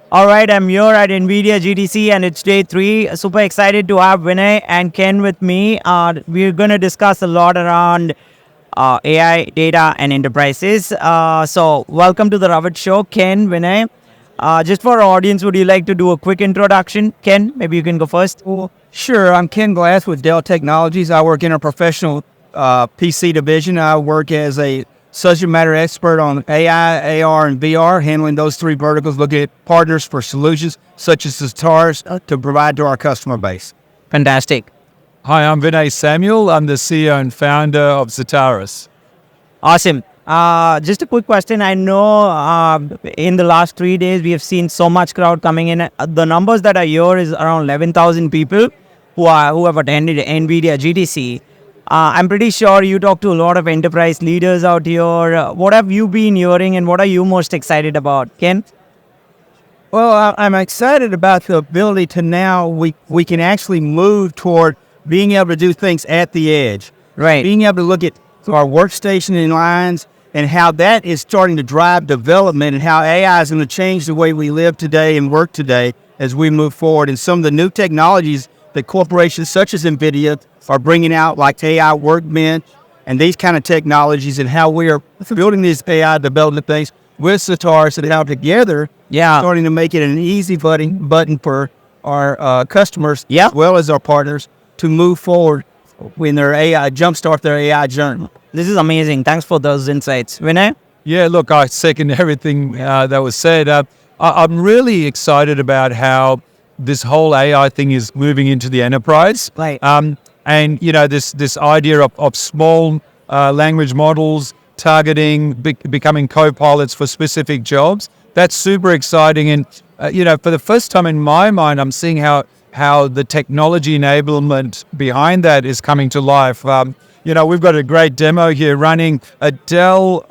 All right, I'm here at NVIDIA GTC and it's day three. Super excited to have Vinay and Ken with me. We're going to discuss a lot around AI, data, and enterprises. So, welcome to the Ravit Show, Ken, Vinay. Just for our audience, would you like to do a quick introduction? Ken, maybe you can go first. Well, sure. I'm Ken Glass with Dell Technologies. I work in a professional PC division. I work as a subject matter expert on AI, AR, and VR, handling those three verticals, looking at partners for solutions such as Zetaris to provide to our customer base. Fantastic. Hi, I'm Vinay Samuel. I'm the CEO and founder of Zetaris. Awesome. Just a quick question. I know in the last 3 days we have seen so much crowd coming in. The numbers that are here is around 11,000 people who have attended NVIDIA GTC. I'm pretty sure you talk to a lot of enterprise leaders out here. What have you been hearing and what are you most excited about, Ken? Well, I'm excited about the ability to now we can actually move toward being able to do things at the edge. Right. Being able to look at our workstation in lines and how that is starting to drive development and how AI is going to change the way we live today and work today as we move forward. And some of the new technologies that corporations such as NVIDIA are bringing out, like AI Workbench and these kind of technologies, and how we are building these AI development things with Zetaris and how together starting to make it an easy button for our customers as well as our partners to move forward when their AI, jumpstart their AI journey. This is amazing. Thanks for those insights. Vinay? Yeah, look, I second everything that was said. I'm really excited about how this whole AI thing is moving into the enterprise. Right. And, you know, this idea of small language models targeting, becoming co-pilots for specific jobs, that's super exciting. And, you know, for the first time in my mind, I'm seeing how the technology enablement behind that is coming to life. You know, we've got a great demo here running a Dell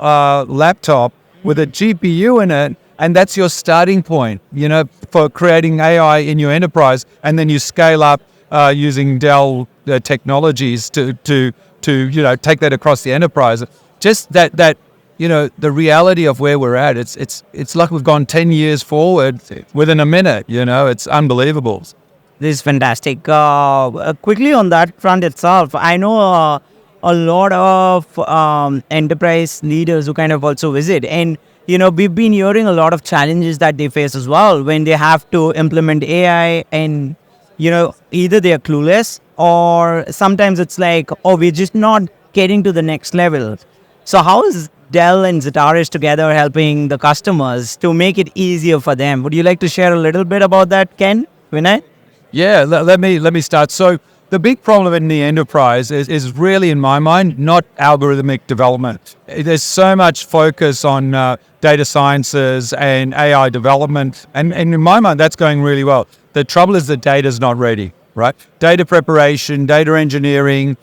laptop with a GPU in it, and that's your starting point, you know, for creating AI in your enterprise. And then you scale up using Dell Technologies to you know, take that across the enterprise. Just that you know, the reality of where we're at, it's like we've gone 10 years forward within a minute. You know, it's unbelievable. This is fantastic. Quickly on that front itself, I know a lot of enterprise leaders who kind of also visit. And, you know, we've been hearing a lot of challenges that they face as well when they have to implement AI and, you know, either they're clueless or sometimes it's like, oh, we're just not getting to the next level. So how is Dell and Zetaris together helping the customers to make it easier for them? Would you like to share a little bit about that, Ken, Vinay? Yeah, let me start. So the big problem in the enterprise is really, in my mind, not algorithmic development. There's so much focus on data sciences and AI development. And in my mind, that's going really well. The trouble is the data's not ready, right? Data preparation, data engineering,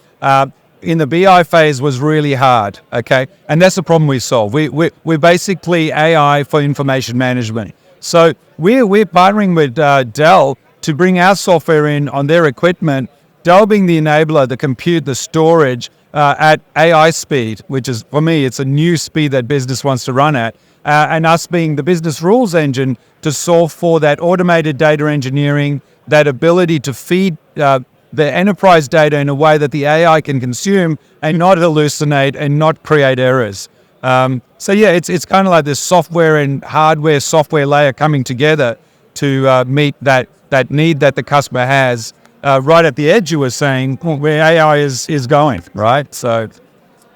in the BI phase was really hard, okay? And that's the problem we solve. We're basically AI for information management. So we're partnering with Dell to bring our software in on their equipment, Dell being the enabler, the compute, the storage at AI speed, which is, for me, it's a new speed that business wants to run at, and us being the business rules engine to solve for that automated data engineering, that ability to feed the enterprise data in a way that the AI can consume and not hallucinate and not create errors. So yeah, it's kind of like this software and hardware, software layer coming together to meet that need that the customer has right at the edge, you were saying, where AI is going, right? So,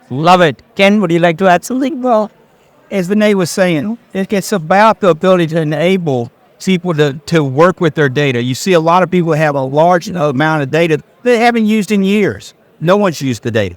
love it. Ken, would you like to add something? Well, as Vinay was saying, it's about the ability to enable people to work with their data. You see a lot of people have a large amount of data they haven't used in years. No one's used the data.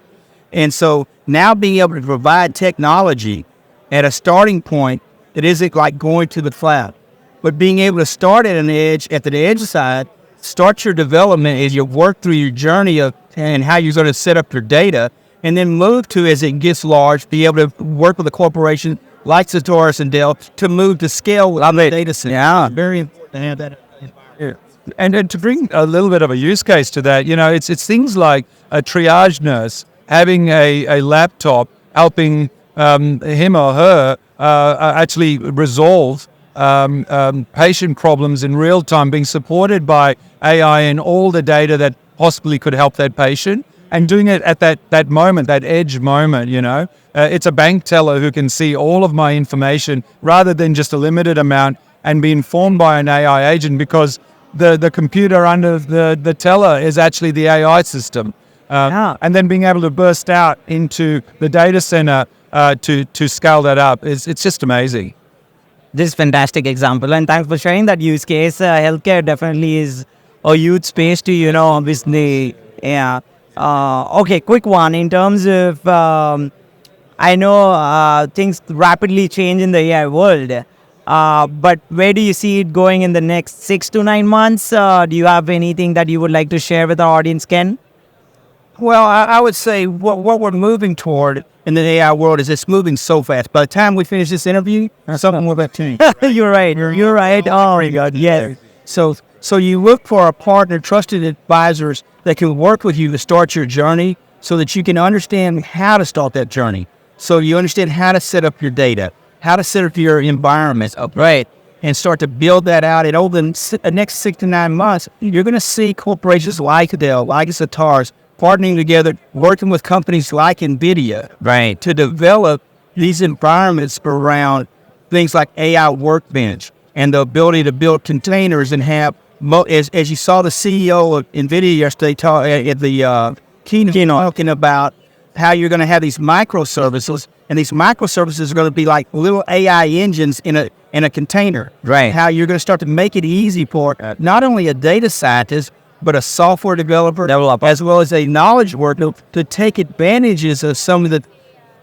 And so now being able to provide technology at a starting point that isn't like going to the cloud, but being able to start at the edge side, start your development as you work through your journey of and how you're going to set up your data, and then move to, as it gets large, be able to work with a corporation like Zetaris and Dell to move to scale with the data center. Yeah. Very important to have that environment. And to bring a little bit of a use case to that, you know, it's things like a triage nurse having a laptop helping him or her actually resolve patient problems in real time, being supported by AI and all the data that possibly could help that patient, and doing it at that moment, that edge moment, It's a bank teller who can see all of my information rather than just a limited amount and be informed by an AI agent, because the computer under the teller is actually the AI system. And then being able to burst out into the data center to scale that up, it's just amazing. This is fantastic example, and thanks for sharing that use case. Healthcare definitely is a huge space to, obviously, yeah. Okay, quick one. In terms of, I know things rapidly change in the AI world, but where do you see it going in the next 6 to 9 months? Do you have anything that you would like to share with our audience, Ken? Well, I would say what we're moving toward in the AI world is it's moving so fast. By the time we finish this interview, something will have changed. You're right. You're right. Oh my God. Yes. So you look for a partner, trusted advisors that can work with you to start your journey, so that you can understand how to start that journey. So you understand how to set up your data, how to set up your environment up, right, and start to build that out. And over the next 6 to 9 months, you're going to see corporations like Dell, like Zetaris, partnering together, working with companies like NVIDIA, right, to develop these environments around things like AI Workbench and the ability to build containers and have, as you saw the CEO of NVIDIA yesterday at the keynote talking about how you're going to have these microservices, and these microservices are going to be like little AI engines in a container. Right. How you're going to start to make it easy for not only a data scientist, but a software developer, as well as a knowledge worker, to take advantages of some of the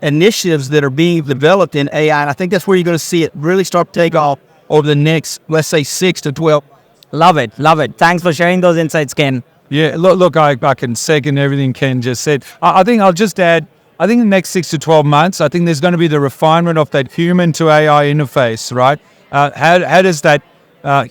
initiatives that are being developed in AI. And I think that's where you're going to see it really start to take off over the next, let's say, 6 to 12. Love it. Thanks for sharing those insights, Ken. Yeah, look, I can second everything Ken just said. I think I'll just add, I think in the next 6 to 12 months, I think there's going to be the refinement of that human to AI interface, right? How does that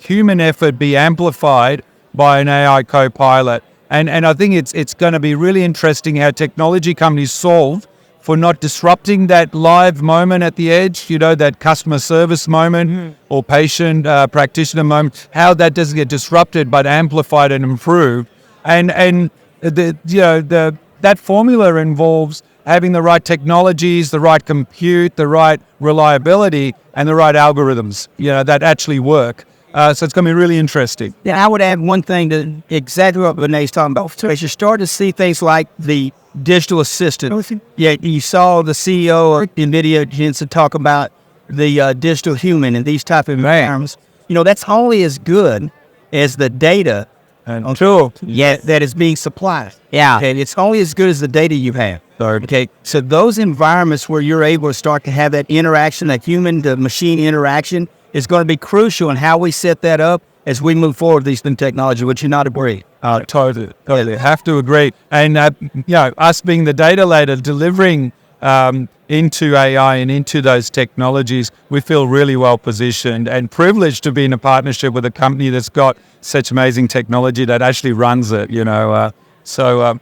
human effort be amplified by an AI co-pilot? And I think it's going to be really interesting how technology companies solve for not disrupting that live moment at the edge, that customer service moment or patient practitioner moment, how that doesn't get disrupted but amplified and improved. And that formula involves having the right technologies, the right compute, the right reliability, and the right algorithms, that actually work. So it's going to be really interesting. Yeah, I would add one thing to exactly what Vinay's talking about. So as you start to see things like the digital assistant, you saw the CEO of NVIDIA, Jensen, talk about the digital human and these type of environments. That's only as good as the data that is being supplied. Yeah. And it's only as good as the data you have. Okay. So those environments where you're able to start to have that interaction, that human to machine interaction, is going to be crucial in how we set that up as we move forward with these new technology. Would you not agree? Totally. Have to agree. And, us being the data layer delivering into AI and into those technologies, we feel really well positioned and privileged to be in a partnership with a company that's got such amazing technology that actually runs it, So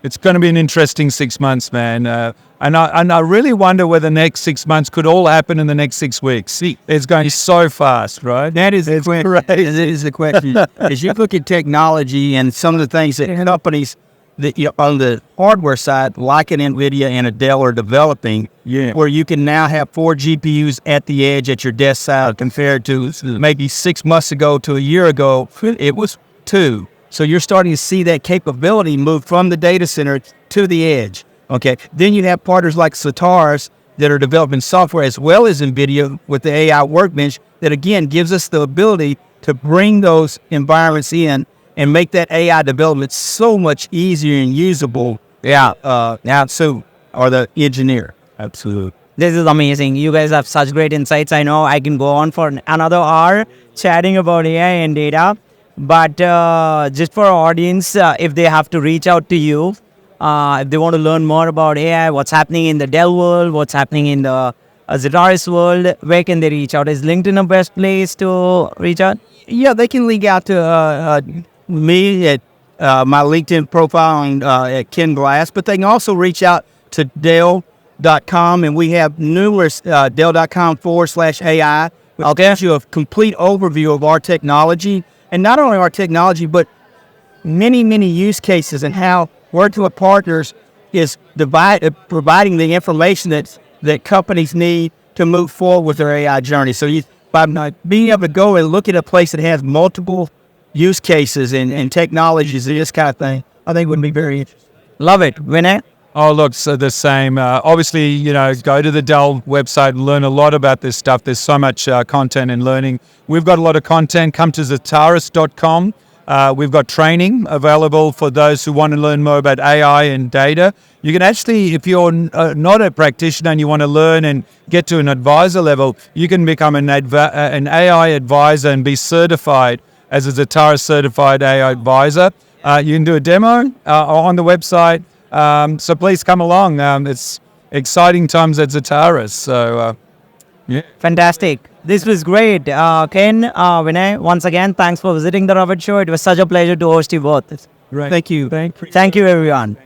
it's going to be an interesting 6 months, man. And I really wonder whether the next 6 months could all happen in the next 6 weeks. It's going so fast, right? That is the question. That is the question. As you look at technology and some of the things that companies that on the hardware side, like an NVIDIA and a Dell, are developing, where you can now have 4 GPUs at the edge at your desk side, compared to maybe 6 months ago to a year ago, it was 2. So you're starting to see that capability move from the data center to the edge. Okay. Then you have partners like Zetaris that are developing software, as well as NVIDIA with the AI Workbench, that again gives us the ability to bring those environments in and make that AI development so much easier and usable. Or the engineer. Absolutely. This is amazing. You guys have such great insights. I know I can go on for another hour chatting about AI and data. But just for our audience, if they have to reach out to you, if they want to learn more about AI, what's happening in the Dell world, what's happening in the Zetaris world, where can they reach out? Is LinkedIn a best place to reach out? Yeah, they can link out to me at my LinkedIn profile at Ken Glass, but they can also reach out to Dell.com, and we have numerous Dell.com/AI. which gives you a complete overview of our technology, and not only our technology, but many, many use cases and how working with partners is providing the information that companies need to move forward with their AI journey. So by being able to go and look at a place that has multiple use cases and technologies and this kind of thing, I think would be very interesting. Love it. Vinay? Oh, look, so the same. Obviously, go to the Dell website and learn a lot about this stuff. There's so much content and learning. We've got a lot of content. Come to Zetaris.com. We've got training available for those who want to learn more about AI and data. You can actually, if you're not a practitioner and you want to learn and get to an advisor level, you can become an AI advisor and be certified as a Zetaris certified AI advisor. You can do a demo on the website. So please come along. It's exciting times at Zetaris. So, yeah. Fantastic. This was great. Ken, Vinay, once again, thanks for visiting the Ravit Show. It was such a pleasure to host you both. Thank you. Thank you, everyone.